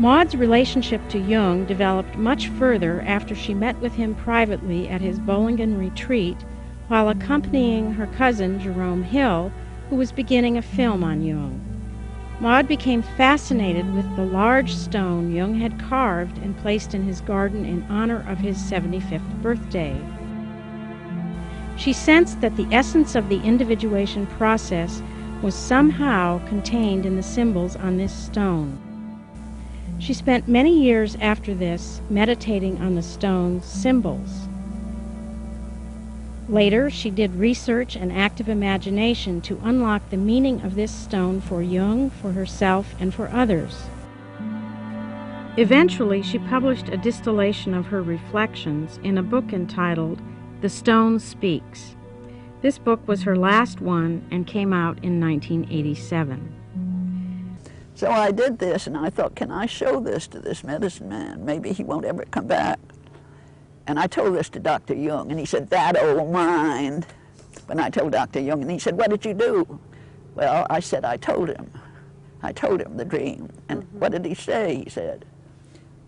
Maud's relationship to Jung developed much further after she met with him privately at his Bollingen retreat while accompanying her cousin Jerome Hill, who was beginning a film on Jung. Maud became fascinated with the large stone Jung had carved and placed in his garden in honor of his 75th birthday. She sensed that the essence of the individuation process was somehow contained in the symbols on this stone. She spent many years after this meditating on the stone's symbols. Later, she did research and active imagination to unlock the meaning of this stone for Jung, for herself, and for others. Eventually, she published a distillation of her reflections in a book entitled The Stone Speaks. This book was her last one and came out in 1987. So I did this, and I thought, can I show this to this medicine man? Maybe he won't ever come back. And I told this to Dr. Jung, and he said, that old mind. When I told Dr. Jung, and he said, what did you do? Well, I said, I told him the dream. And what did he say?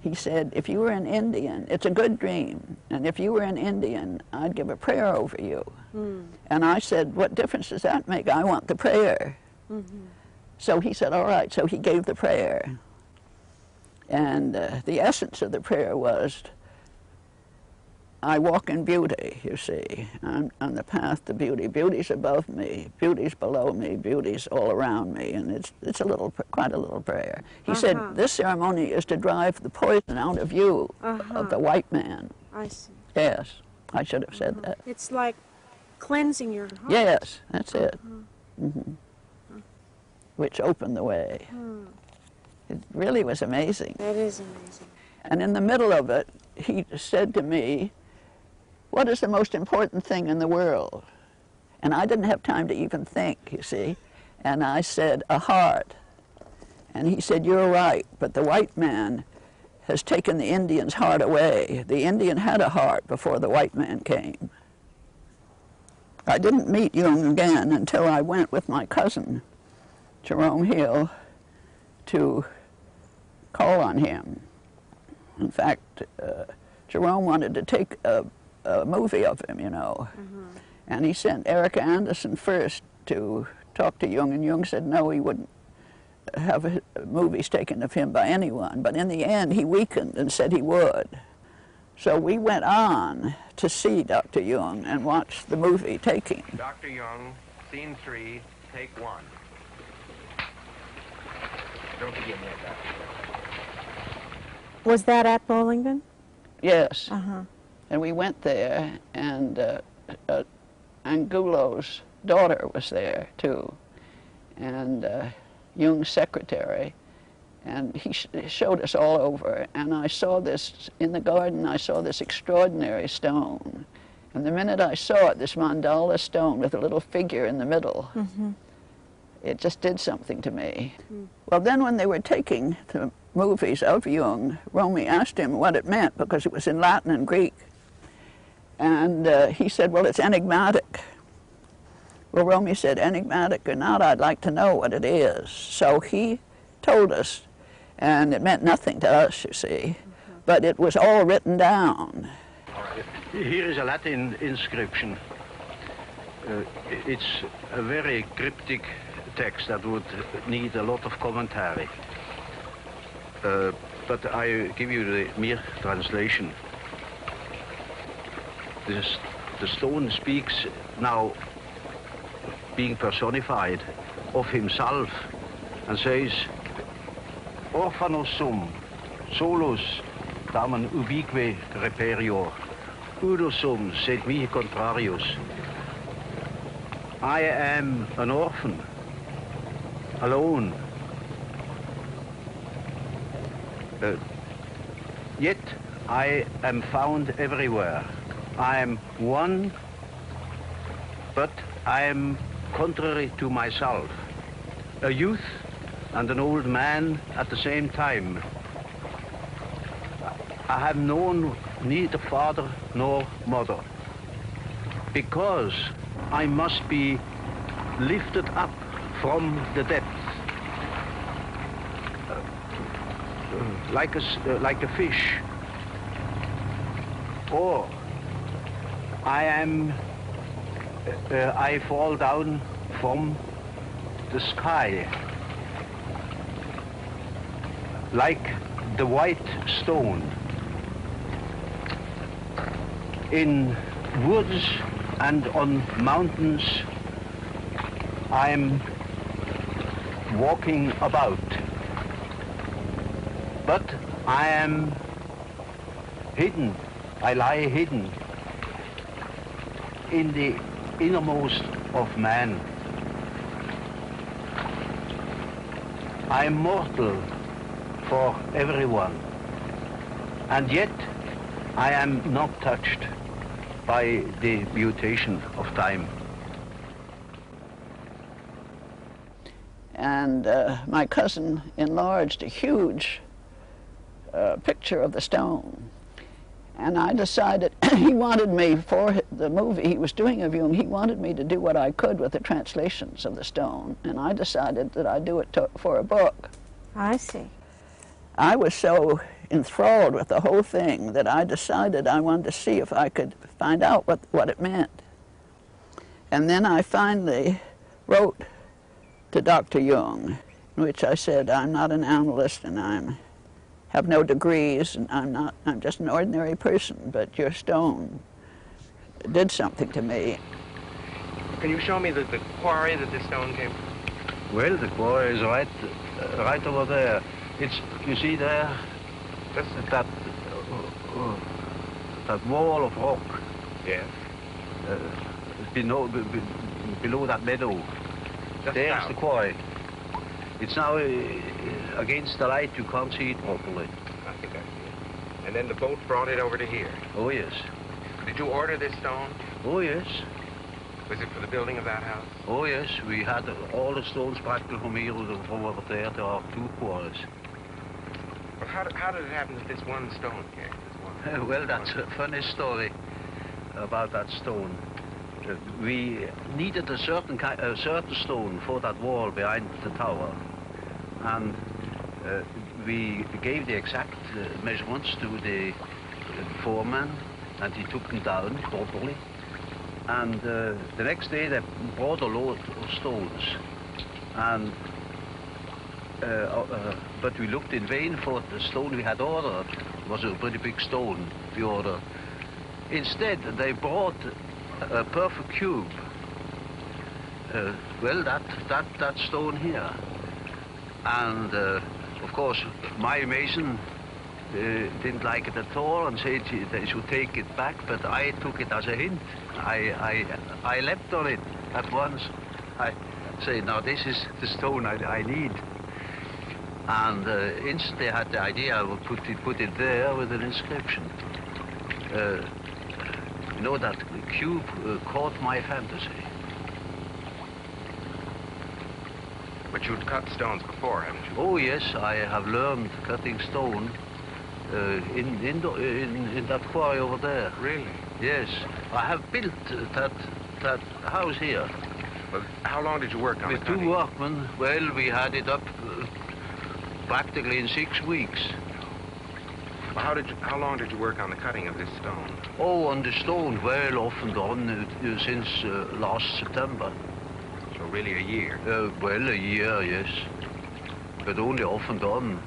He said, if you were an Indian, it's a good dream, and if you were an Indian, I'd give a prayer over you. And I said, what difference does that make? I want the prayer. So he said, all right, so he gave the prayer. And the essence of the prayer was, I walk in beauty, you see. I'm on the path to beauty. Beauty's above me, beauty's below me, beauty's all around me, and it's quite a little prayer. He said, this ceremony is to drive the poison out of you, of the white man. I see. Yes, I should have said that. It's like cleansing your heart. Yes, that's it. Which opened the way. It really was amazing. That is amazing. And in the middle of it, he said to me, what is the most important thing in the world? And I didn't have time to even think, you see. And I said, a heart. And he said, you're right, but the white man has taken the Indian's heart away. The Indian had a heart before the white man came. I didn't meet Jung again until I went with my cousin, Jerome Hill, to call on him. In fact, Jerome wanted to take a movie of him, you know. And he sent Erica Anderson first to talk to Jung, and Jung said no, he wouldn't have movies taken of him by anyone. But in the end, he weakened and said he would. So we went on to see Dr. Jung and watch the movie Taking. Dr. Jung, scene 3, take 1. Don't forget me about that. Was that at Bollingen? Yes. And we went there, and Angulo's daughter was there, too, and Jung's secretary, and he showed us all over, and I saw this, in the garden, I saw this extraordinary stone, and the minute I saw it, this mandala stone with a little figure in the middle, it just did something to me. Well, then when they were taking the movies of Jung, Romy asked him what it meant, because it was in Latin and Greek. And he said, well, it's enigmatic. Well, Romy said, enigmatic or not, I'd like to know what it is. So he told us, and it meant nothing to us, you see, but it was all written down. Here is a Latin inscription. It's a very cryptic text that would need a lot of commentary. But I give you the mere translation. The stone speaks now, being personified, of himself, and says, Orphanos sum, solus, tamen ubique reperior, udo sum, sed mihi contrarius. I am an orphan, alone. Yet I am found everywhere. I am one, but I am contrary to myself. A youth and an old man at the same time. I have known neither father nor mother, because I must be lifted up from the depths. like a fish, or I fall down from the sky, like the white stone. In woods and on mountains, I'm walking about, but I am hidden. I lie hidden in the innermost of man. I am mortal for everyone, and yet I am not touched by the mutation of time. And my cousin enlarged a huge picture of the stone. And I decided, he wanted me, for the movie he was doing of Jung, he wanted me to do what I could with the translations of the stone. And I decided that I'd do it for a book. I see. I was so enthralled with the whole thing that I decided I wanted to see if I could find out what it meant. And then I finally wrote to Dr. Jung, in which I said, I'm not an analyst and I have no degrees and I'm just an ordinary person, but your stone did something to me. Can you show me the quarry that this stone came from? Well, the quarry is right over there. It's, you see there, that wall of rock. Yes. Below that meadow. Just There's now. the quarry. It's now against the light, you can't see it properly. I think I see it. And then the boat brought it over to here. Oh, yes. Did you order this stone? Oh, yes. Was it for the building of that house? Oh, yes. We had all the stones practically from here from over there to our two quarries. Well, how did it happen that this one stone came? This one, Well, that's a funny story about that stone. We needed a certain stone for that wall behind the tower, and we gave the exact measurements to the foreman, and he took them down properly. And the next day they brought a load of stones, and but we looked in vain for the stone we had ordered. It was a pretty big stone we ordered. Instead, they brought a perfect cube. Well, that stone here. And of course, my mason didn't like it at all and said they should take it back, but I took it as a hint. I leapt on it at once. I say, now this is the stone I need. And instantly I had the idea I would put it there with an inscription. You know, that cube caught my fantasy. But you'd cut stones before, haven't you? Oh yes, I have learned cutting stone in that quarry over there. Really? Yes, I have built that house here. Well, how long did you work on it? With two workmen. Well, we had it up practically in 6 weeks. Well, how long did you work on the cutting of this stone? Oh, on the stone, well, off and on since last September. So really a year? Well, a year, yes. But only off and on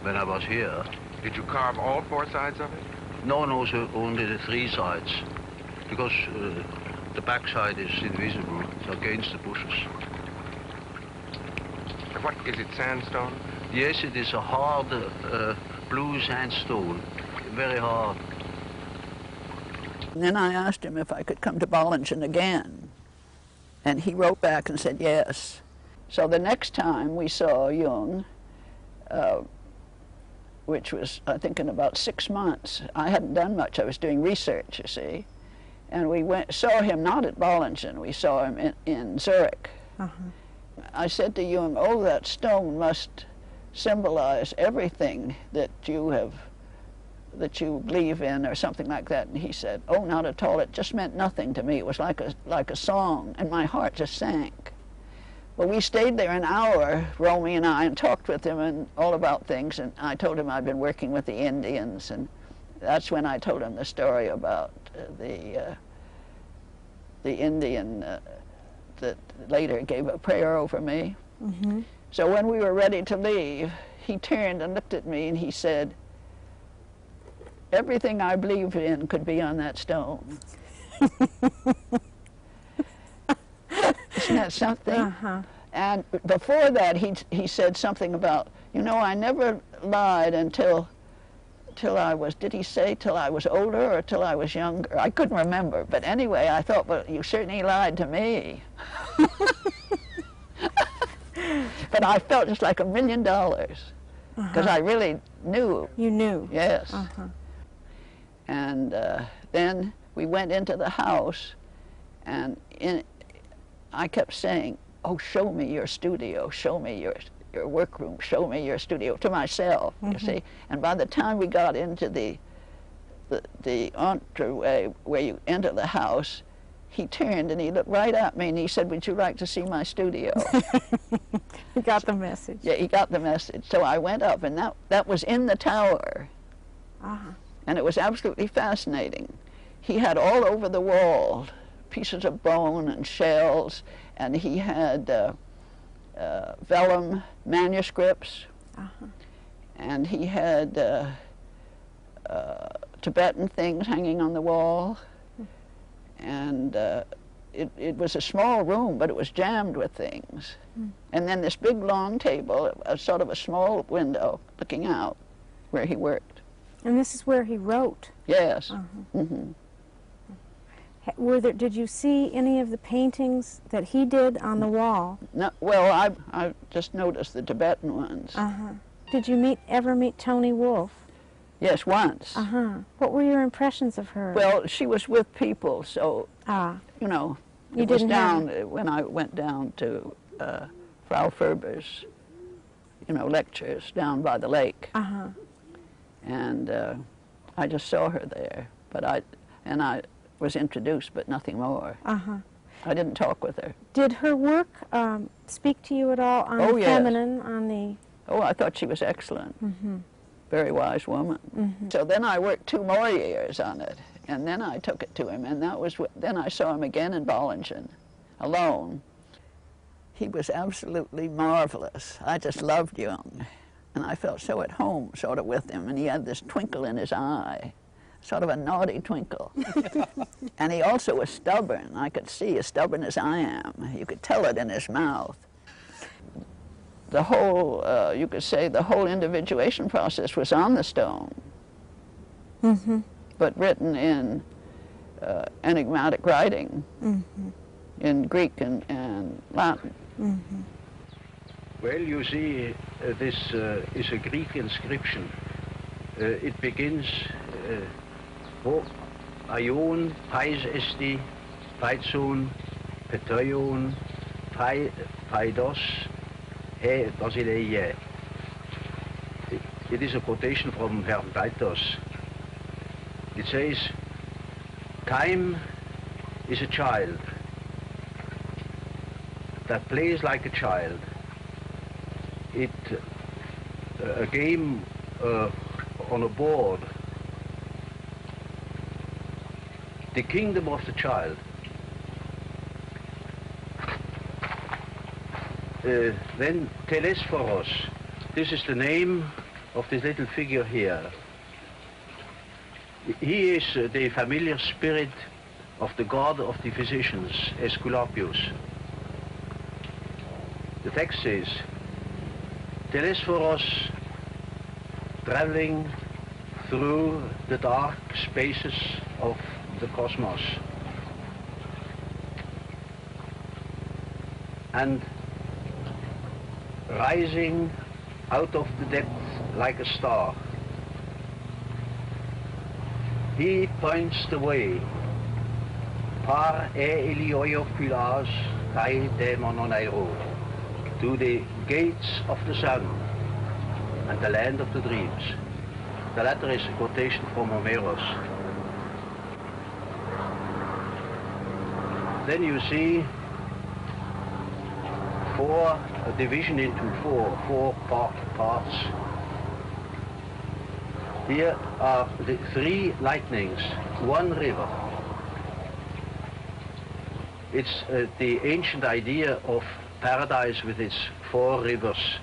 when I was here. Did you carve all 4 sides of it? No, so only the 3 sides. Because the back side is invisible. It's against the bushes. What, is it sandstone? Yes, it is a hard blue sandstone. Very hard. And then I asked him if I could come to Bollingen again. And he wrote back and said yes. So the next time we saw Jung, which was, I think, in about 6 months. I hadn't done much. I was doing research, you see. And we saw him not at Bollingen. We saw him in Zürich. I said to Jung, oh, that stone must symbolize everything that you believe in, or something like that. And he said, oh, not at all. It just meant nothing to me. It was like a song, and my heart just sank. Well, we stayed there an hour, Romy and I, and talked with him and all about things. And I told him I'd been working with the Indians, and that's when I told him the story about the Indian that later gave a prayer over me. Mm-hmm. So when we were ready to leave, he turned and looked at me and he said, "Everything I believe in could be on that stone." Isn't that something? Uh-huh. And before that, he said something about, you know, I never lied until I was, did he say till I was older or till I was younger? I couldn't remember. But anyway, I thought, well, you certainly lied to me. But I felt just like $1 million because I really knew. You knew? Yes. Uh-huh. And then we went into the house, and I kept saying, "Oh, show me your studio, show me your workroom, show me your studio," to myself, you see. And by the time we got into the entryway where you enter the house, he turned and he looked right at me and he said, "Would you like to see my studio?" He got the message. Yeah, he got the message. So I went up, and that was in the tower. Uh-huh. And it was absolutely fascinating. He had all over the wall pieces of bone and shells, and he had vellum manuscripts, and he had Tibetan things hanging on the wall, and it was a small room, but it was jammed with things. And then this big long table, a sort of a small window looking out where he worked. And this is where he wrote? Yes. Did you see any of the paintings that he did on the wall? No, well, I just noticed the Tibetan ones. Did you ever meet Toni Wolff? Yes, once. What were your impressions of her? Well, she was with people, so, you know, it was down when I went down to Frau Ferber's, you know, lectures down by the lake. And I just saw her there, but I was introduced, but nothing more. I didn't talk with her. Did her work speak to you at all on the feminine, on the... Oh, I thought she was excellent. Very wise woman. So then I worked 2 more years on it, and then I took it to him, and then I saw him again in Bollingen, alone. He was absolutely marvelous. I just loved Jung, and I felt so at home sort of with him, and he had this twinkle in his eye, sort of a naughty twinkle. And he also was stubborn. I could see as stubborn as I am. You could tell it in his mouth. The whole, you could say, the whole individuation process was on the stone, but written in enigmatic writing, in Greek and Latin. Well, you see, this is a Greek inscription. It begins, Ho aion pais esti, paitson, petreion, paidos, he basileia. It is a quotation from Hermaitos. It says, time is a child that plays like a child. It a game on a board. The kingdom of the child. Then Telesphoros. This is the name of this little figure here. He is the familiar spirit of the god of the physicians, Aesculapius. The text says, Telesphoros traveling through the dark spaces of the cosmos and rising out of the depth like a star. He points the way, par e ilioiopulas kai demononairo, to the gates of the sun and the land of the dreams. The latter is a quotation from Homeros. Then you see a division into four parts. Here are the three lightnings, one river. It's the ancient idea of paradise with its four rivers.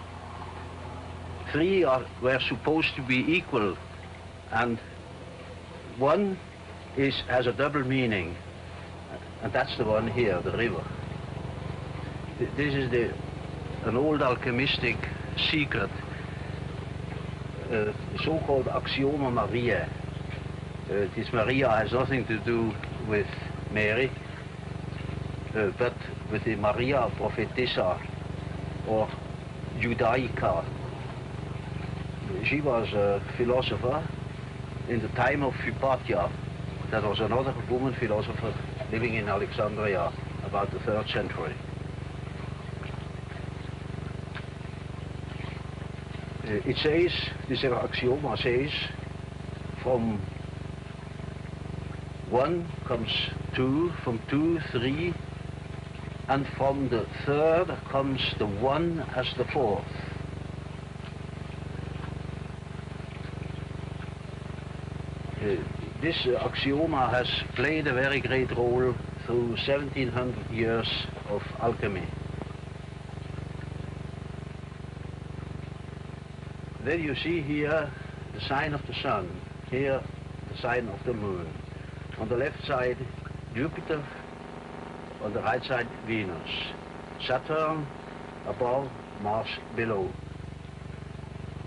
Three were supposed to be equal, and one has a double meaning, and that's the one here, the river. This is an old alchemistic secret, so-called axioma Maria. This Maria has nothing to do with Mary, but with the Maria Prophetessa, or Judaica. She was a philosopher in the time of Hypatia. That was another woman philosopher living in Alexandria about the 3rd century. It says, this axioma says, from 1 comes 2, from 2, 3, and from the 3rd comes the 1 as the 4th. This axioma has played a very great role through 1700 years of alchemy. Then you see here the sign of the sun, here the sign of the moon. On the left side, Jupiter, on the right side, Venus. Saturn above, Mars below.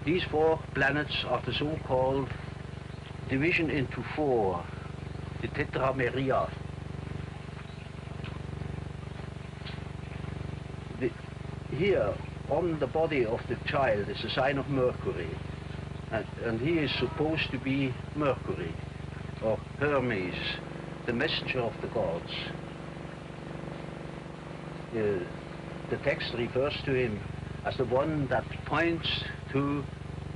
These four planets are the so-called division into four, the tetrameria. Here, on the body of the child is a sign of Mercury, and he is supposed to be Mercury, or Hermes, the messenger of the gods. The text refers to him as the one that points to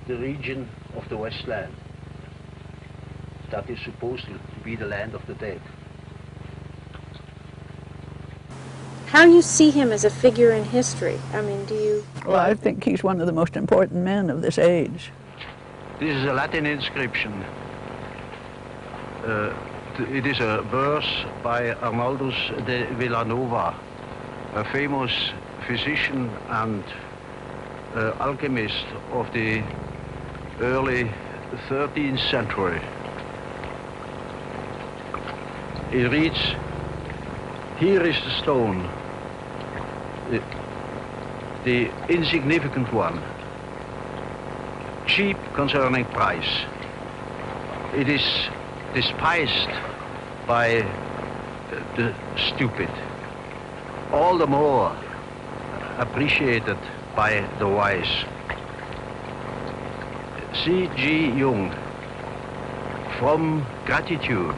the region of the Westland that is supposed to be the land of the dead. How do you see him as a figure in history? I mean, do you... Well, I think he's one of the most important men of this age. This is a Latin inscription. It is a verse by Arnaldus de Villanova, a famous physician and alchemist of the early 13th century. It reads, "Here is the stone, the insignificant one, cheap concerning price. It is despised by the stupid, all the more appreciated by the wise." C.G.Jung, from gratitude,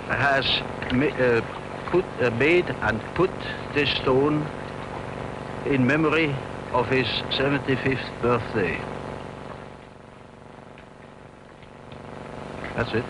has made and put this stone in memory of his 75th birthday. That's it.